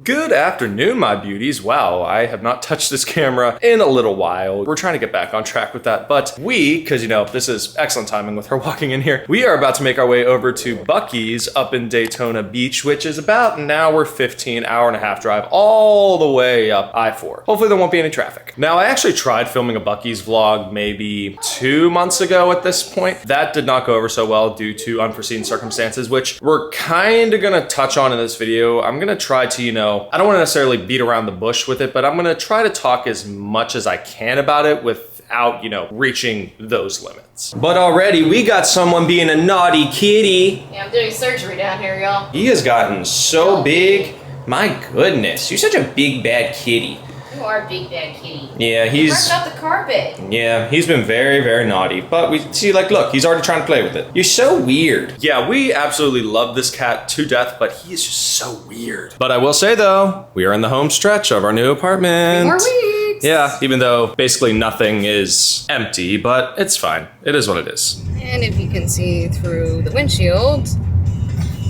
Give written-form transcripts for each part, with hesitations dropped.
Good afternoon, my beauties. Wow, I have not touched this camera in a little while. We're trying to get back on track with that, but because this is excellent timing with her walking in here, we are about to make our way over to Buc-ee's up in Daytona Beach, which is about an hour 15, hour and a half drive all the way up I-4. Hopefully there won't be any traffic. Now, I actually tried filming a Buc-ee's vlog maybe 2 months ago at this point. That did not go over so well due to unforeseen circumstances, which we're kind of gonna touch on in this video. I'm gonna try to, I don't want to necessarily beat around the bush with it, but I'm going to try to talk as much as I can about it without, reaching those limits. But already we got someone being a naughty kitty. Yeah, I'm doing surgery down here, y'all. He has gotten so big. My goodness, you're such a big bad kitty. You are a big bad kitty. Yeah, he's ripped up the carpet. Yeah, he's been very, very naughty. But we see, look, he's already trying to play with it. You're so weird. Yeah, we absolutely love this cat to death, but he is just so weird. But I will say though, we are in the home stretch of our new apartment. 3 more weeks. Yeah, even though basically nothing is empty, but it's fine. It is what it is. And if you can see through the windshield,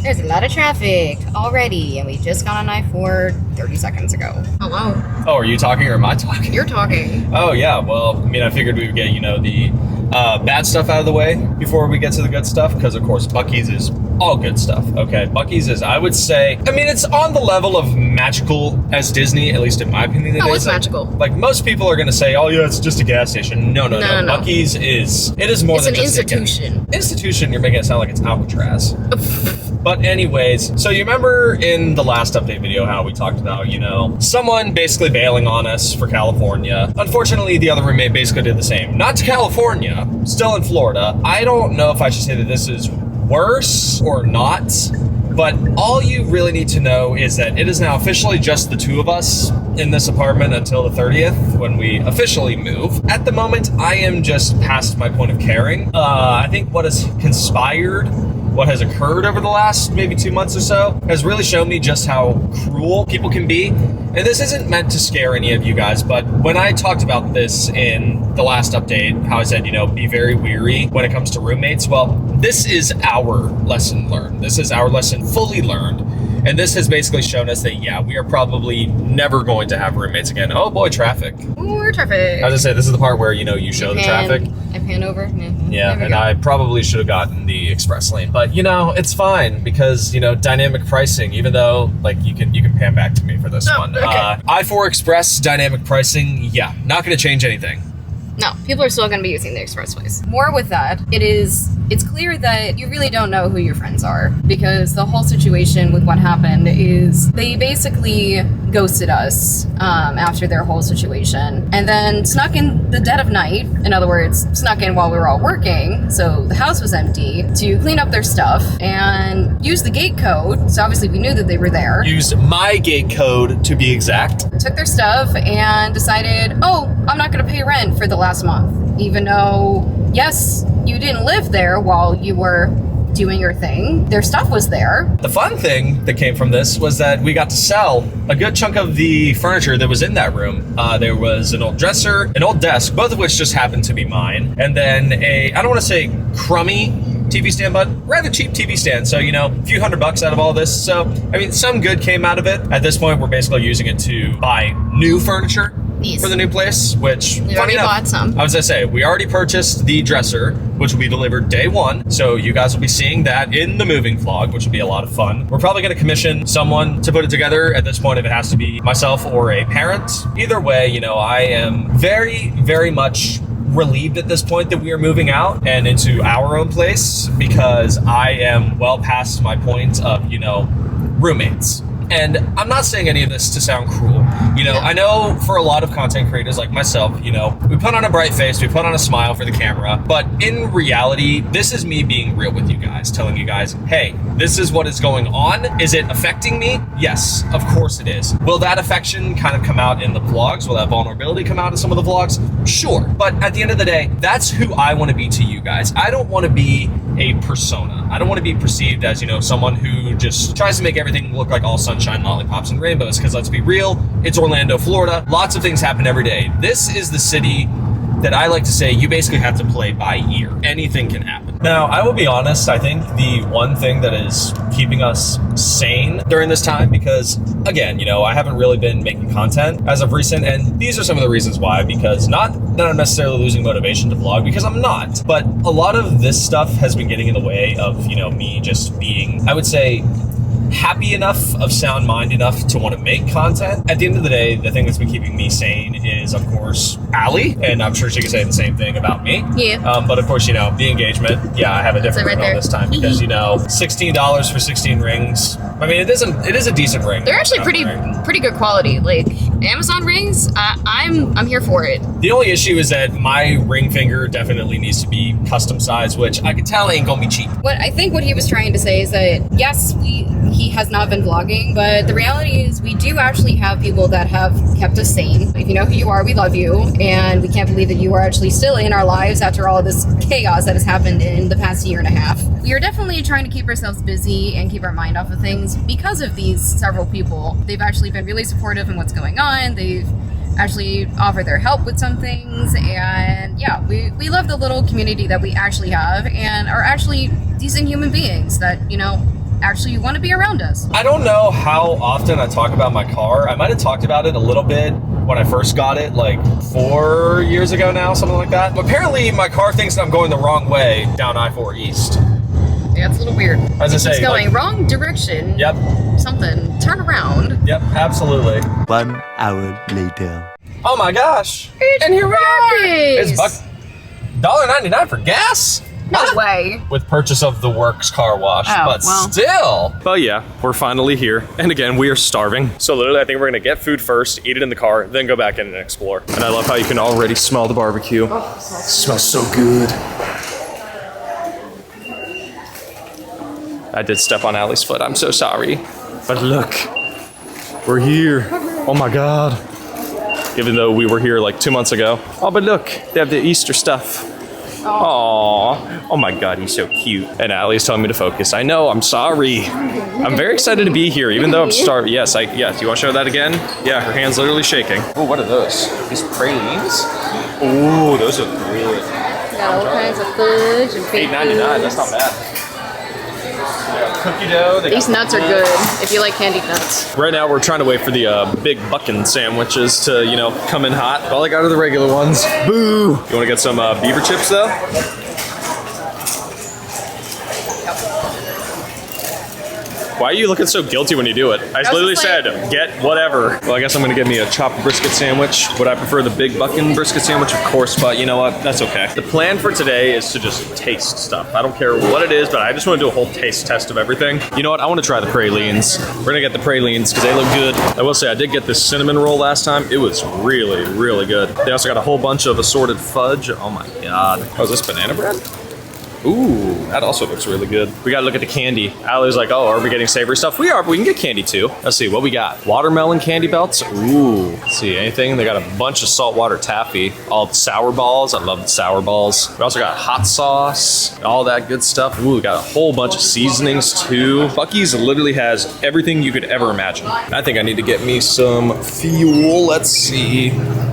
there's a lot of traffic already, and we just got on I-4 30 seconds ago. Hello. Oh, are you talking or am I talking? You're talking. Oh, yeah. Well, I figured we would get, the bad stuff out of the way before we get to the good stuff, because, of course, Buc-ee's is all good stuff, okay? Buc-ee's is, I would say, it's on the level of magical as Disney, at least in my opinion. Oh, it's magical. Like, most people are going to say, oh, yeah, it's just a gas station. No. Buc-ee's is more than just an institution. Institution, you're making it sound like it's Alcatraz. But anyways, so you remember in the last update video how we talked about, someone basically bailing on us for California. Unfortunately, the other roommate basically did the same. Not to California, still in Florida. I don't know if I should say that this is worse or not, but all you really need to know is that it is now officially just the two of us in this apartment until the 30th when we officially move. At the moment, I am just past my point of caring. I think what has conspired, what has occurred over the last maybe 2 months or so has really shown me just how cruel people can be. And this isn't meant to scare any of you guys, but when I talked about this in the last update, how I said, be very weary when it comes to roommates, well, this is our lesson learned. This is our lesson fully learned. And this has basically shown us that, yeah, we are probably never going to have roommates again. Oh boy, traffic. More traffic. As I said, this is the part where, you show the traffic. I pan over. Yeah, and I probably should have gotten the express lane. But, it's fine because, dynamic pricing, even though, you can pan back to me for this one. Okay. I-4 Express dynamic pricing, yeah, not going to change anything. No, people are still going to be using the expressways. More with that, it's clear that you really don't know who your friends are, because the whole situation with what happened is they basically ghosted us after their whole situation, and then snuck in the dead of night, in other words, snuck in while we were all working, so the house was empty, to clean up their stuff and use the gate code, so obviously we knew that they were there. Used my gate code to be exact. Took their stuff and decided, oh, I'm not going to pay rent for the last month, even though, yes, you didn't live there while you were doing your thing. Their stuff was there. The fun thing that came from this was that we got to sell a good chunk of the furniture that was in that room. There was an old dresser, an old desk, both of which just happened to be mine, and then I don't want to say crummy TV stand, but rather cheap TV stand. So, a few $100 out of all this. So, some good came out of it. At this point, we're basically using it to buy new furniture. Yes. For the new place, which we already bought some. I was gonna say, we already purchased the dresser, which will be delivered day one. So you guys will be seeing that in the moving vlog, which will be a lot of fun. We're probably gonna commission someone to put it together. At this point, if it has to be myself or a parent. Either way, I am very, very much relieved at this point that we are moving out and into our own place, because I am well past my point of, roommates. And I'm not saying any of this to sound cruel. I know for a lot of content creators like myself, we put on a bright face, we put on a smile for the camera, but in reality, this is me being real with you guys, telling you guys, hey, this is what is going on. Is it affecting me? Yes, of course it is. Will that affection kind of come out in the vlogs? Will that vulnerability come out in some of the vlogs? Sure. But at the end of the day, that's who I want to be to you guys. I don't want to be a persona. I don't want to be perceived as, someone who just tries to make everything look like all sunshine, lollipops, and rainbows, because let's be real, it's Orlando, Florida. Lots of things happen every day. This is the city that I like to say you basically have to play by ear. Anything can happen. Now, I will be honest, I think the one thing that is keeping us sane during this time, because again, you know, I haven't really been making content as of recent, and these are some of the reasons why, because not that I'm necessarily losing motivation to vlog, because I'm not, but a lot of this stuff has been getting in the way of, you know, me just being, I would say, happy enough, of sound mind enough to want to make content. At the end of the day, the thing that's been keeping me sane is, of course, Allie, and I'm sure she could say the same thing about me. Yeah. But of course, you know, the engagement, yeah, I have a different ring on this time because, you know, $16 for 16 rings. I mean, it is a decent ring. They're actually pretty good quality. Like Amazon rings, I'm here for it. The only issue is that my ring finger definitely needs to be custom sized, which I can tell ain't gonna be cheap. What he was trying to say is that yes, he has not been vlogging, but the reality is we do actually have people that have kept us sane. If you know who you are, we love you, and we can't believe that you are actually still in our lives after all of this chaos that has happened in the past year and a half. We are definitely trying to keep ourselves busy and keep our mind off of things because of these several people. They've actually been really supportive in what's going on. They've actually offered their help with some things, and yeah, we love the little community that we actually have and are actually decent human beings that, you know, actually want to be around us. I don't know how often I talk about my car. I might have talked about it a little bit when I first got it, like 4 years ago now, something like that. But apparently my car thinks I'm going the wrong way down I-4 East. Yeah, it's a little weird. As I say, it's going wrong direction. Yep. Something. Turn around. Yep, absolutely. 1 hour later. Oh my gosh. And here we are. It's $1.99 for gas? No way. With purchase of the Works car wash, but well. still. But yeah, we're finally here. And again, we are starving. So literally, I think we're gonna get food first, eat it in the car, then go back in and explore. And I love how you can already smell the barbecue. Oh, it smells so good. I did step on Allie's foot, I'm so sorry. But look, we're here. Oh my God. Even though we were here like 2 months ago. Oh, but look, they have the Easter stuff. Aww. Oh my God, he's so cute. And Allie's telling me to focus. I know, I'm sorry. I'm very excited to be here, even though I'm starving. Yes, do you want to show that again? Yeah, her hand's literally shaking. Oh, what are those? These pralines? Oh, those are good. Got all kinds of fudge and $8.99, that's not bad. Cookie dough. These nuts are good if you like candied nuts. Right now we're trying to wait for the big Buc-ee sandwiches to, you know, come in hot. All I got are the regular ones. Boo! You want to get some beaver chips though? Why are you looking so guilty when you do it? I literally said, get whatever. Well, I guess I'm gonna get me a chopped brisket sandwich. Would I prefer the big Buc-ee brisket sandwich? Of course, but you know what? That's okay. The plan for today is to just taste stuff. I don't care what it is, but I just wanna do a whole taste test of everything. You know what? I wanna try the pralines. We're gonna get the pralines because they look good. I will say, I did get this cinnamon roll last time. It was really, really good. They also got a whole bunch of assorted fudge. Oh my God. Oh, is this banana bread? Ooh, that also looks really good. We gotta look at the candy. Allie was like, oh, are we getting savory stuff? We are, but we can get candy too. Let's see, what we got? Watermelon candy belts. Ooh, let's see, anything? They got a bunch of saltwater taffy. All sour balls, I love the sour balls. We also got hot sauce, all that good stuff. Ooh, we got a whole bunch of seasonings too. Buc-ee's literally has everything you could ever imagine. I think I need to get me some fuel. Let's see,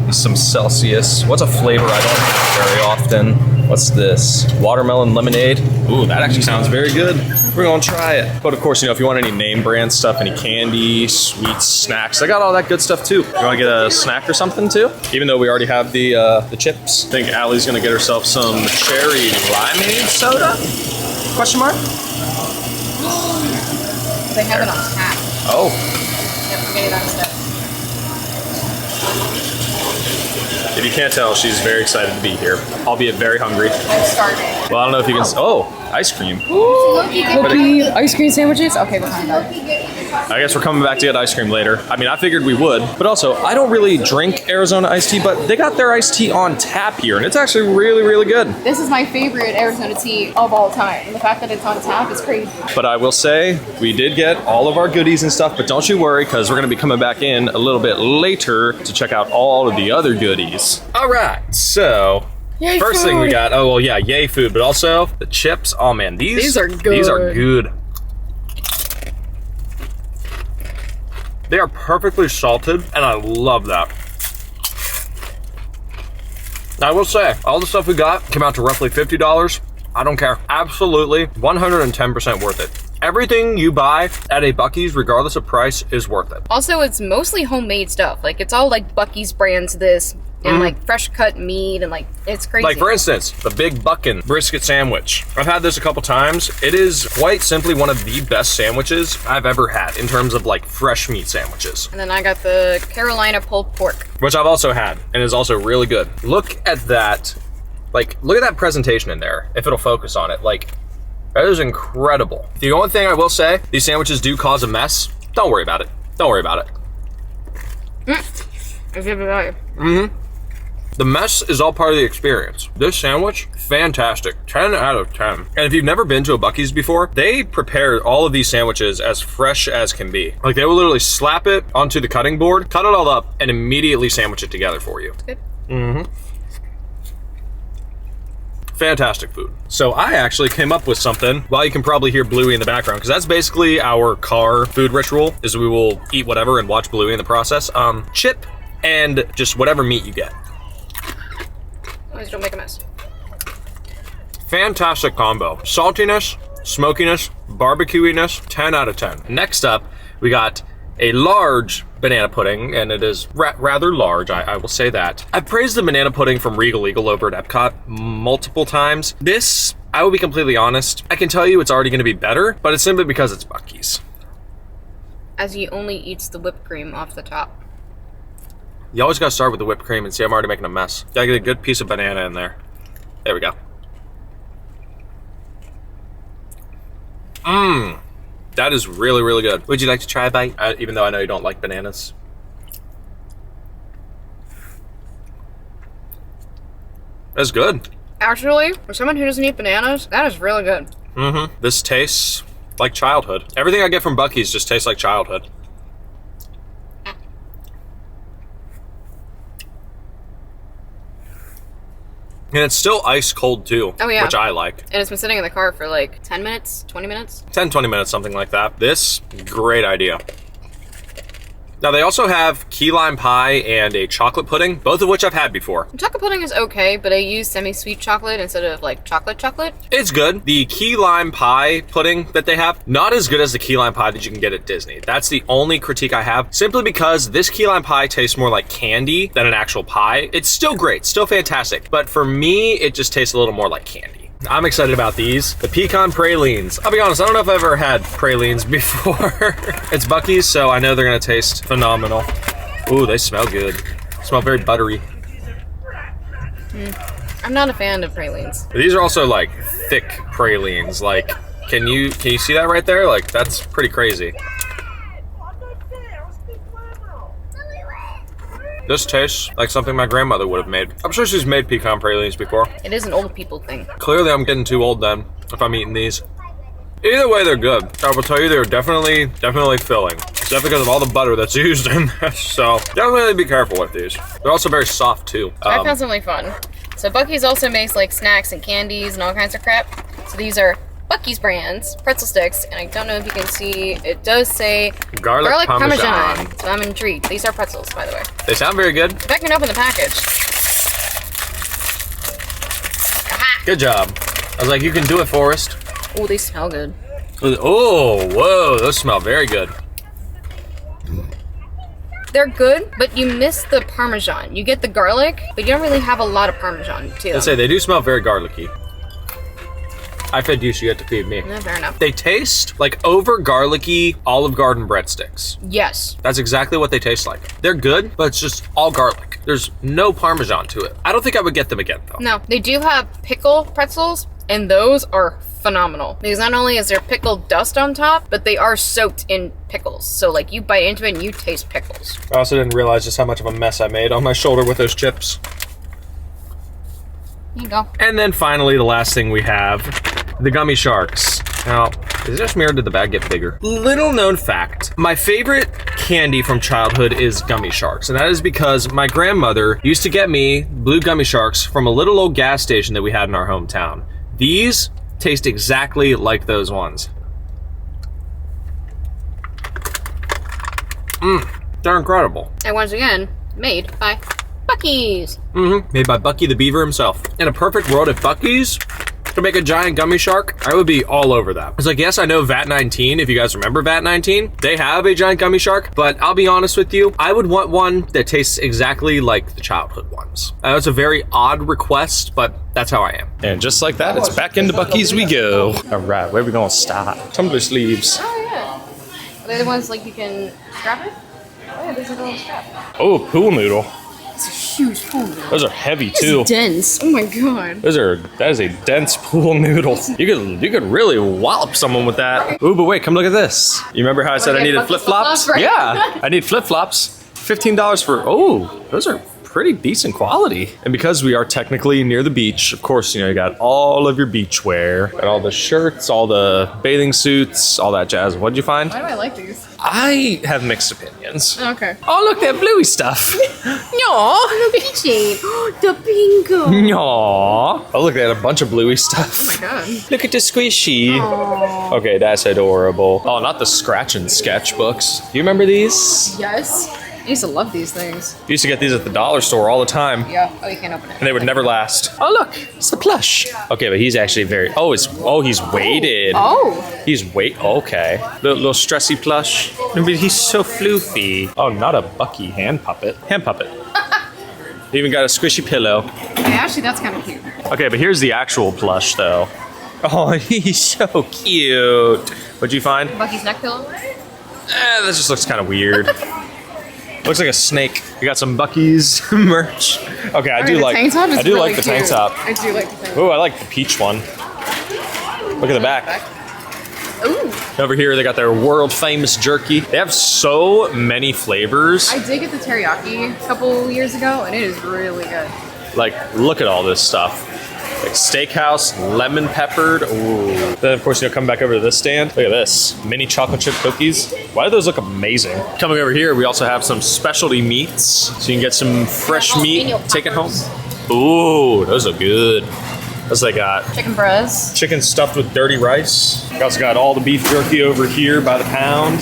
some Celsius. What's a flavor I don't have very often? What's this? Watermelon lemonade. Ooh, that actually sounds very good. We're gonna try it. But of course, you know, if you want any name brand stuff, any candy, sweets, snacks, I got all that good stuff too. You wanna get a snack or something too? Even though we already have the chips. I think Allie's gonna get herself some cherry limeade soda? Question mark? They have it on tap. Oh. Yep, we're getting it on tap. If you can't tell, she's very excited to be here, albeit very hungry. I'm starving. Well, I don't know if you can, oh, ice cream. Cookie ice cream sandwiches? Okay, we'll find out. I guess we're coming back to get ice cream later. I mean, I figured we would, but also, I don't really drink Arizona iced tea, but they got their iced tea on tap here, and it's actually really, really good. This is my favorite Arizona tea of all time. And the fact that it's on tap is crazy. But I will say, we did get all of our goodies and stuff, but don't you worry, because we're gonna be coming back in a little bit later to check out all of the other goodies. All right, so Yay, first food. thing we got, oh, well, yeah, yay food, but also the chips. Oh man, these are good. These are good. They are perfectly salted, and I love that. I will say, all the stuff we got came out to roughly $50. I don't care. Absolutely 110% worth it. Everything you buy at a Buc-ee's, regardless of price, is worth it. Also, it's mostly homemade stuff. Like, it's all like Buc-ee's brands this, and like fresh cut meat, and like, it's crazy. Like, for instance, the Big Buckin' brisket sandwich. I've had this a couple times. It is quite simply one of the best sandwiches I've ever had in terms of like fresh meat sandwiches. And then I got the Carolina pulled pork, Which I've also had, and is also really good. Look at that. Like, look at that presentation in there, if it'll focus on it. Like, that is incredible. The only thing I will say, these sandwiches do cause a mess. Don't worry about it. Don't worry about it. The mess is all part of the experience. This sandwich, fantastic. 10 out of 10. And if you've never been to a Buc-ee's before, they prepare all of these sandwiches as fresh as can be. Like, they will literally slap it onto the cutting board, cut it all up, and immediately sandwich it together for you. Good. Fantastic food. So I actually came up with something, while you can probably hear Bluey in the background, because that's basically our car food ritual, is we will eat whatever and watch Bluey in the process. Chip and just whatever meat you get. Please don't make a mess. Fantastic combo. Saltiness, smokiness, barbecuiness, 10 out of 10. Next up, we got a large banana pudding, and it is rather large, I will say that. I've praised the banana pudding from Regal Eagle over at Epcot multiple times. This, I will be completely honest, I can tell you it's already gonna be better, but it's simply because it's Buc-ee's. As he only eats the whipped cream off the top. You always gotta start with the whipped cream, and see, I'm already making a mess. Gotta get a good piece of banana in there. There we go. That is really, really good. Would you like to try a bite? Even though I know you don't like bananas. That's good. Actually, for someone who doesn't eat bananas, that is really good. This tastes like childhood. Everything I get from Buc-ee's just tastes like childhood. And it's still ice cold too. Oh, yeah. Which I like. And it's been sitting in the car for like 10 minutes, 20 minutes. 10, 20 minutes, something like that. This, great idea. Now, they also have key lime pie and a chocolate pudding, both of which I've had before. The chocolate pudding is okay, but I use semi-sweet chocolate instead of like chocolate. It's good. The key lime pie pudding that they have, not as good as the key lime pie that you can get at Disney. That's the only critique I have, simply because this key lime pie tastes more like candy than an actual pie. It's still great, still fantastic, but for me, it just tastes a little more like candy. I'm excited about these. The pecan pralines. I'll be honest, I don't know if I've ever had pralines before. It's Buc-ee's, so I know they're gonna taste phenomenal. Ooh, they smell good. Smell very buttery. I'm not a fan of pralines. These are also like thick pralines. Like, can you see that right there? Like, that's pretty crazy. This tastes like something my grandmother would have made. I'm sure she's made pecan pralines before. It is an old people thing. Clearly I'm getting too old then, if I'm eating these. Either way, they're good. I will tell you, they're definitely filling. It's definitely because of all the butter that's used in this, so definitely be careful with these. They're also very soft too. So I found something fun. So Buc-ee's also makes like snacks and candies and all kinds of crap. So these are Buc-ee's brands, pretzel sticks, and I don't know if you can see, it does say garlic parmesan. So I'm intrigued. These are pretzels, by the way. They sound very good. If I can open the package. Aha! Good job. I was like, you can do it, Forrest. Oh, they smell good. Oh, whoa, those smell very good. They're good, but you miss the parmesan. You get the garlic, but you don't really have a lot of parmesan to them. Let's say they do smell very garlicky. I fed you, so you have to feed me. No, fair enough. They taste like over garlicky Olive Garden breadsticks. Yes. That's exactly what they taste like. They're good, but it's just all garlic. There's no Parmesan to it. I don't think I would get them again though. No, they do have pickle pretzels, and those are phenomenal. Because not only is there pickle dust on top, but they are soaked in pickles. So like you bite into it and you taste pickles. I also didn't realize just how much of a mess I made on my shoulder with those chips. Here you go. And then finally, the last thing we have, the gummy sharks. Now, is this mirror, did the bag get bigger? Little known fact, my favorite candy from childhood is gummy sharks, and that is because my grandmother used to get me blue gummy sharks from a little old gas station that we had in our hometown. These taste exactly like those ones. They're incredible. And once again, made by Buc-ee's. Made by Buc-ee the Beaver himself. In a perfect world, if Buc-ee's to make a giant gummy shark, I would be all over that. It's like, yes, I know VAT 19, if you guys remember VAT 19, they have a giant gummy shark, but I'll be honest with you, I would want one that tastes exactly like the childhood ones. That's a very odd request, but that's how I am. And just like that, it's back into Buc-ee's we go. All right, where are we gonna stop? Tumbler sleeves. Oh yeah. Are they the ones like you can strap it? Oh yeah, there's like a little strap. Oh, pool noodle. It's a huge pool noodle. Those are heavy too. It's dense. Oh my god. That is a dense pool noodle. You could really wallop someone with that. Ooh, but wait, come look at this. You remember how I said I needed flip-flops? Right? Yeah, I need flip-flops. $15 for, oh, those are pretty decent quality. And because we are technically near the beach, of course, you know, you got all of your beach wear, got all the shirts, all the bathing suits, all that jazz. What'd you find? Why do I like these? I have mixed opinions. Okay. Oh, look, that bluey stuff. Oh, the beach. The bingo. Aww. Oh, look, they had a bunch of bluey stuff. Oh my god. Look at the squishy. Aww. Okay, that's adorable. Oh, not the scratch and sketch books. Do you remember these? Yes. I used to love these things. You used to get these at the dollar store all the time. Yeah. Oh, you can't open it. And they would never last. Oh, look, it's the plush. Okay, but he's actually very, he's weighted. Oh. He's okay. Little stressy plush. But he's so floofy. Oh, not a Buc-ee hand puppet. Hand puppet. He even got a squishy pillow. Okay, actually, that's kind of cute. Okay, but here's the actual plush, though. Oh, he's so cute. What'd you find? Buc-ee's neck pillow? That just looks kind of weird. Looks like a snake. We got some Buc-ee's merch. Okay, I do like the tank top. I do like the tank top. Oh, I like the peach one. Look at the back. Ooh. Over here, they got their world famous jerky. They have so many flavors. I did get the teriyaki a couple years ago, and it is really good. Like, look at all this stuff. Like steakhouse, lemon peppered. Ooh. Then of course you'll come back over to this stand. Look at this, mini chocolate chip cookies. Why do those look amazing? Coming over here, we also have some specialty meats. So you can get some fresh meat, take it home. Ooh, those are good. What's they got? Chicken breasts. Chicken stuffed with dirty rice. We also got all the beef jerky over here by the pound.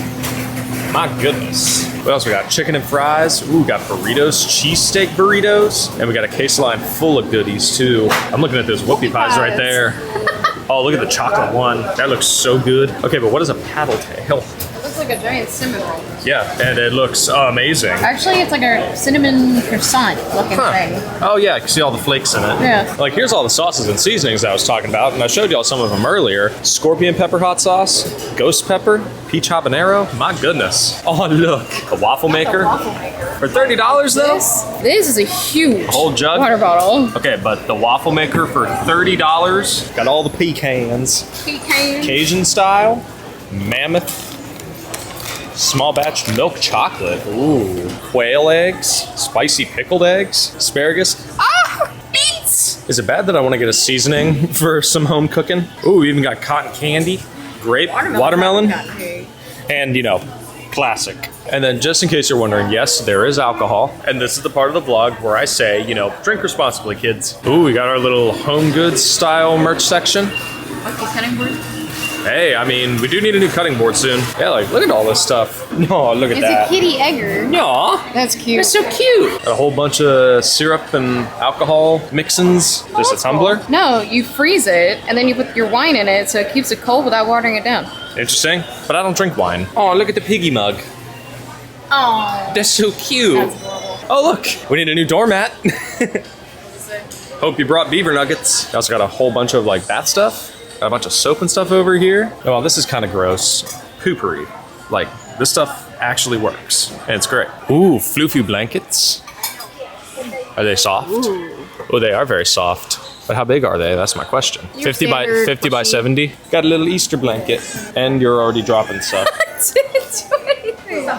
My goodness. What else we got? Chicken and fries. Ooh, got burritos, cheesesteak burritos. And we got a case line full of goodies too. I'm looking at those whoopie pies right there. Oh, look at the chocolate one. That looks so good. Okay, but what is a paddle tail? It looks like a giant cinnamon roll. Yeah, and it looks amazing. Actually, it's like a cinnamon croissant looking thing. Oh yeah, I can see all the flakes in it. Yeah. Like here's all the sauces and seasonings I was talking about, and I showed y'all some of them earlier. Scorpion pepper hot sauce, ghost pepper, peach habanero. My goodness. Oh look, a waffle maker. Waffle maker. For $30 though? This is a huge whole jug? water bottle. Okay, but the waffle maker for $30. Got all the pecans. Pecan. Cajun style, mammoth, small batch milk chocolate. Ooh, quail eggs, spicy pickled eggs, asparagus. Ah, beets! Is it bad that I want to get a seasoning for some home cooking? Ooh, we even got cotton candy, grape, watermelon, and you know, classic. And then just in case you're wondering, yes, there is alcohol. And this is the part of the vlog where I say, you know, drink responsibly, kids. Ooh, we got our little home goods style merch section. Okay, cutting board. Hey, I mean, we do need a new cutting board soon. Yeah, like, look at all this stuff. No, look at that. It's a kitty egger. Aw, That's cute. that's so cute. Got a whole bunch of syrup and alcohol mixins. Just a tumbler. Cool. No, you freeze it, and then you put your wine in it, so it keeps it cold without watering it down. Interesting, but I don't drink wine. Oh, look at the piggy mug. Oh, That's so cute. that's adorable. Oh, look, we need a new doormat. Hope you brought beaver nuggets. I also got a whole bunch of like bath stuff. Got a bunch of soap and stuff over here. Oh, this is kind of gross. Poopery. Like, this stuff actually works. And it's great. Ooh, floofy blankets. Are they soft? Ooh. Oh, they are very soft. But how big are they? That's my question. Your 50 by standard 50 by pushy. 70. Got a little Easter blanket. And you're already dropping stuff.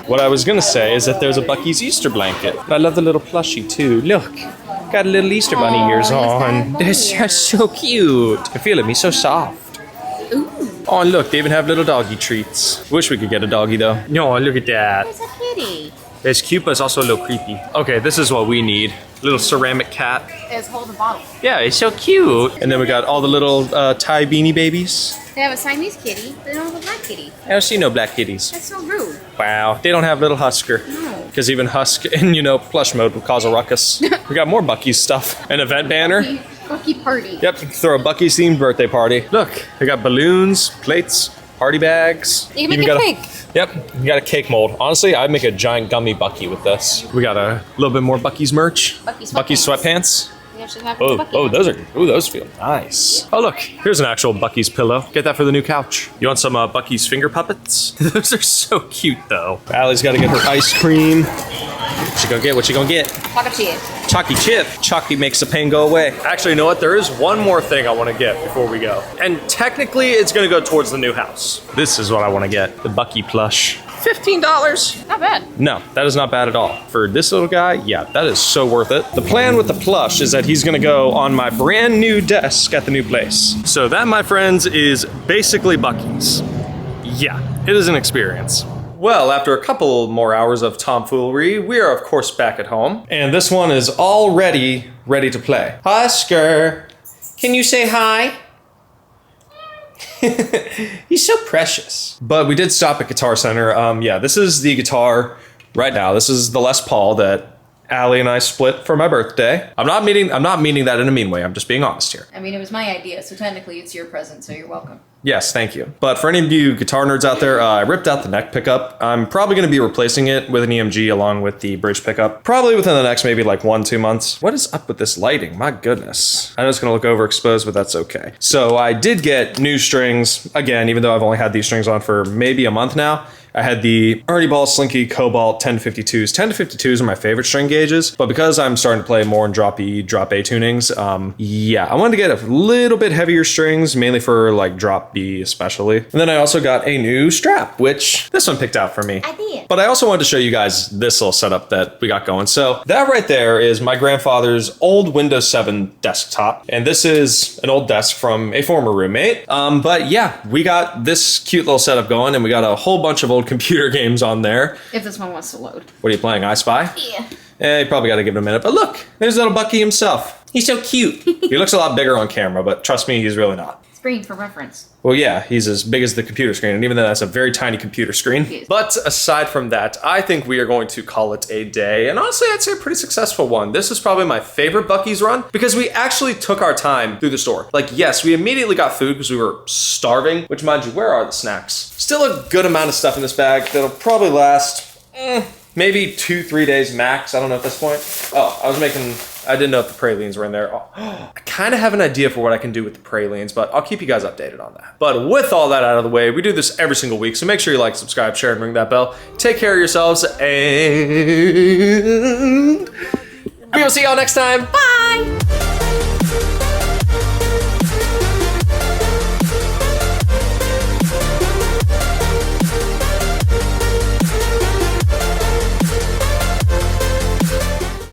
What I was gonna say is that there's a Buc-ee's Easter blanket. I love the little plushie too. Look, got a little Easter bunny ears on. They're so cute. I feel it, me so soft. Ooh. Oh, and look, they even have little doggy treats. Wish we could get a doggy though. No, look at that. It's a kitty. It's cute, but it's also a little creepy. Okay, this is what we need. Little ceramic cat. It's hold the bottle. Yeah, it's so cute. And then we got all the little Thai beanie babies. They have a Siamese kitty. They don't have a black kitty. I don't see no black kitties. That's so rude. Wow, they don't have little Husker. No. because even Husk in, plush mode would cause a ruckus. We got more Buc-ee's stuff. An event banner. Buc-ee party. Yep, throw a Buc-ee's themed birthday party. Look, they got balloons, plates, party bags. You can make a cake. Yep, you got a cake mold. Honestly, I'd make a giant gummy Buc-ee with this. We got a little bit more Buc-ee's merch. Buc-ee's sweatpants. Those feel nice. Oh, look, here's an actual Buc-ee's pillow. Get that for the new couch. You want some Buc-ee's finger puppets? Those are so cute, though. Allie's got to get her ice cream. What you gonna get? What you gonna get? Chocolate chip. Chalky chip. Chalky makes the pain go away. Actually, you know what? There is one more thing I want to get before we go. And technically, it's gonna go towards the new house. This is what I want to get. The Buc-ee plush. $15. Not bad. No, that is not bad at all. For this little guy, yeah, that is so worth it. The plan with the plush is that he's gonna go on my brand new desk at the new place. So that, my friends, is basically Buc-ee's. Yeah, it is an experience. Well, after a couple more hours of tomfoolery, we are of course back at home. And this one is already ready to play. Husker, can you say hi? He's so precious. But we did stop at Guitar Center. Yeah, this is the guitar right now. This is the Les Paul that Allie and I split for my birthday. I'm not meaning that in a mean way. I'm just being honest here. I mean, it was my idea, so technically it's your present, so you're welcome. Yes, thank you. But for any of you guitar nerds out there, I ripped out the neck pickup. I'm probably going to be replacing it with an EMG along with the bridge pickup. Probably within the next maybe like 1-2 months. What is up with this lighting? My goodness. I know it's going to look overexposed, but that's okay. So I did get new strings. Again, even though I've only had these strings on for maybe a month now. I had the Ernie Ball Slinky Cobalt 10-52s. 10-52s are my favorite string gauges, but because I'm starting to play more in drop E, drop A tunings, yeah, I wanted to get a little bit heavier strings, mainly for like drop B especially. And then I also got a new strap, which this one picked out for me. I did. But I also wanted to show you guys this little setup that we got going. So that right there is my grandfather's old Windows 7 desktop. And this is an old desk from a former roommate. But yeah, we got this cute little setup going and we got a whole bunch of old computer games on there. If this one wants to load. What are you playing, I Spy? Yeah. You probably got to give it a minute. But look, there's little Buc-ee himself. He's so cute. He looks a lot bigger on camera, but trust me, he's really not. Screen for reference. Well, yeah, he's as big as the computer screen, and even though that's a very tiny computer screen. Yes. But aside from that, I think we are going to call it a day, and honestly, I'd say a pretty successful one. This is probably my favorite Buc-ee's run, because we actually took our time through the store. Like, yes, we immediately got food because we were starving, which, mind you, where are the snacks? Still a good amount of stuff in this bag that'll probably last, maybe 2-3 days max. I don't know at this point. Oh, I didn't know if the pralines were in there. Oh, I kind of have an idea for what I can do with the pralines, but I'll keep you guys updated on that. But with all that out of the way, we do this every single week, so make sure you like, subscribe, share, and ring that bell. Take care of yourselves, and we will see y'all next time. Bye!